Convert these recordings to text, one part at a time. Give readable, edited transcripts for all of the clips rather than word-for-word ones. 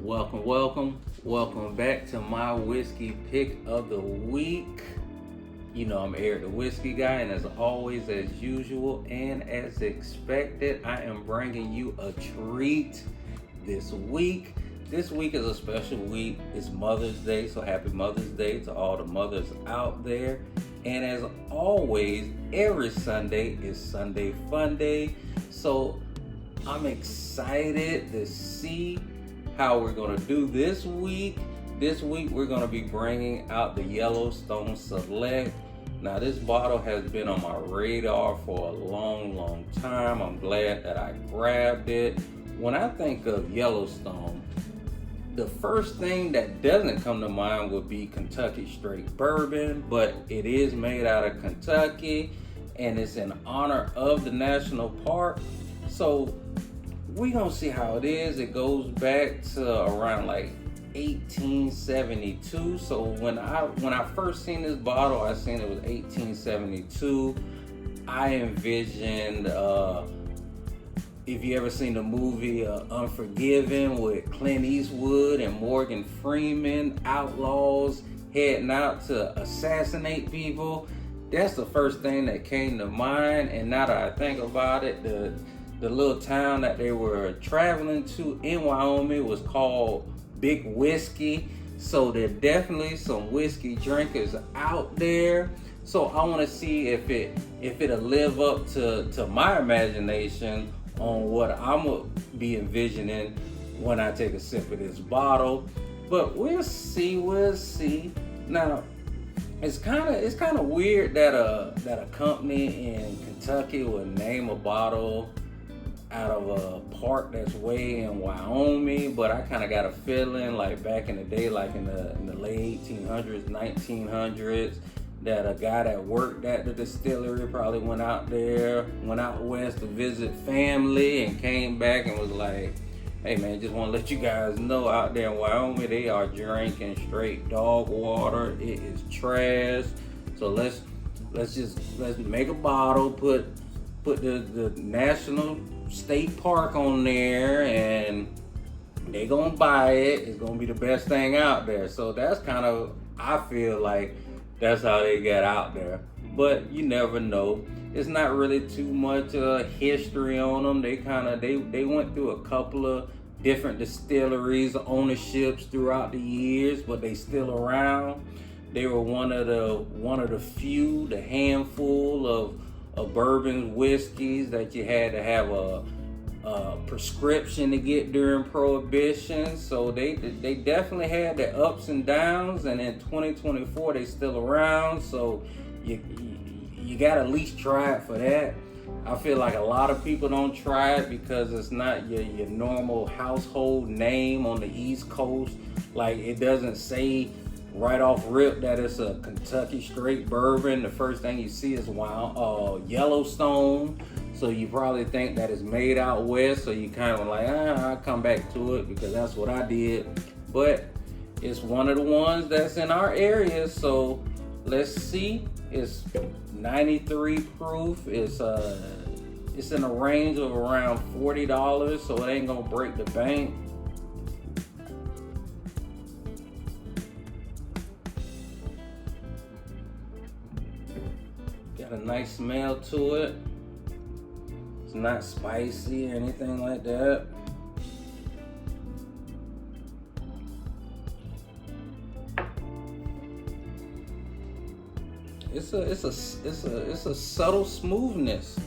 Welcome back to my whiskey pick of the week. You know, I'm Eric the Whiskey Guy, and as always, as usual, and as expected, I am bringing you a treat this week. This week is a special week. It's Mother's Day, so happy Mother's Day to all the mothers out there. And as always, every Sunday is Sunday Fun Day, so I'm excited to see how we're going to do this week. This week we're going to be bringing out the Yellowstone Select. Now this bottle has been on my radar for a long time. I'm glad that I grabbed it. When I think of Yellowstone, the first thing that doesn't come to mind would be Kentucky straight bourbon, but it is made out of Kentucky and it's in honor of the national park. So we gonna see how it is. It goes back to around like 1872. So when I first seen this bottle, I seen it was 1872. I envisioned if you ever seen the movie Unforgiven with Clint Eastwood and Morgan Freeman, outlaws heading out to assassinate people. That's the first thing that came to mind. And now that I think about it, the little town that they were traveling to in Wyoming was called Big Whiskey. So there are definitely some whiskey drinkers out there. So I want to see if it'll live up to my imagination on what I'm gonna be envisioning when I take a sip of this bottle. But we'll see. Now it's kind of weird that a company in Kentucky would name a bottle out of a park that's way in Wyoming, but I kind of got a feeling like back in the day, like in the late 1800s, 1900s, that a guy that worked at the distillery probably went out west to visit family and came back and was like, hey man, just want to let you guys know out there in Wyoming, they are drinking straight dog water. It is trash. So let's make a bottle, put the national state park on there, and they gonna buy it. It's gonna be the best thing out there. So that's kind of, I feel like that's how they get out there. But you never know. It's not really too much history on them. They went through a couple of different distilleries, ownerships throughout the years, but they still around. They were one of the few, the handful of bourbon whiskeys that you had to have a prescription to get during Prohibition. So they definitely had their ups and downs, and in 2024 they still around. So you gotta at least try it for that. I feel like a lot of people don't try it because it's not your normal household name on the East Coast. Like, it doesn't say right off rip that it's a Kentucky straight bourbon. The first thing you see is Yellowstone. So you probably think that it's made out west. So you kind of like, I'll come back to it because that's what I did. But it's one of the ones that's in our area. So let's see. It's 93 proof. It's in a range of around $40. So it ain't gonna break the bank. Got a nice smell to it. It's not spicy or anything like that. It's a subtle smoothness.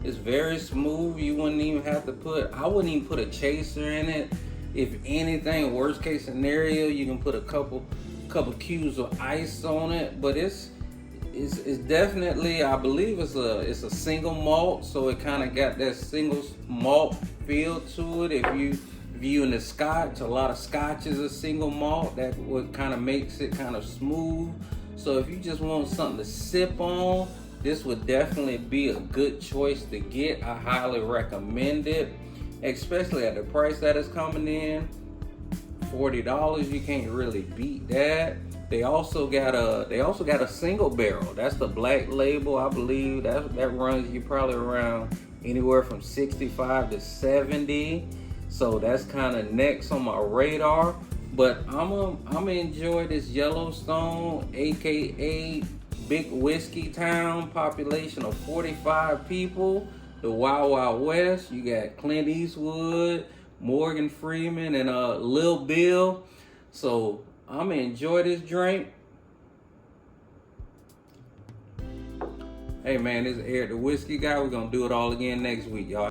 It's very smooth. You wouldn't even have to I wouldn't even put a chaser in it. If anything, worst case scenario, you can put a couple cubes of ice on it. But it's definitely, I believe it's a single malt, so it kind of got that single malt feel to it. If you in the Scotch, a lot of Scotch is a single malt. That what kind of makes it kind of smooth. So if you just want something to sip on, this would definitely be a good choice to get. I highly recommend it, especially at the price that it's coming in. $40, you can't really beat that. They also got a single barrel. That's the black label. I believe that runs you probably around anywhere from 65 to 70. So that's kind of next on my radar. But I'm enjoy this Yellowstone, aka Big Whiskey Town, population of 45 people. The Wild Wild West. You got Clint Eastwood, Morgan Freeman, and Lil Bill. So I'm gonna enjoy this drink. Hey man, this is Eric the Whiskey Guy. We're gonna do it all again next week, y'all.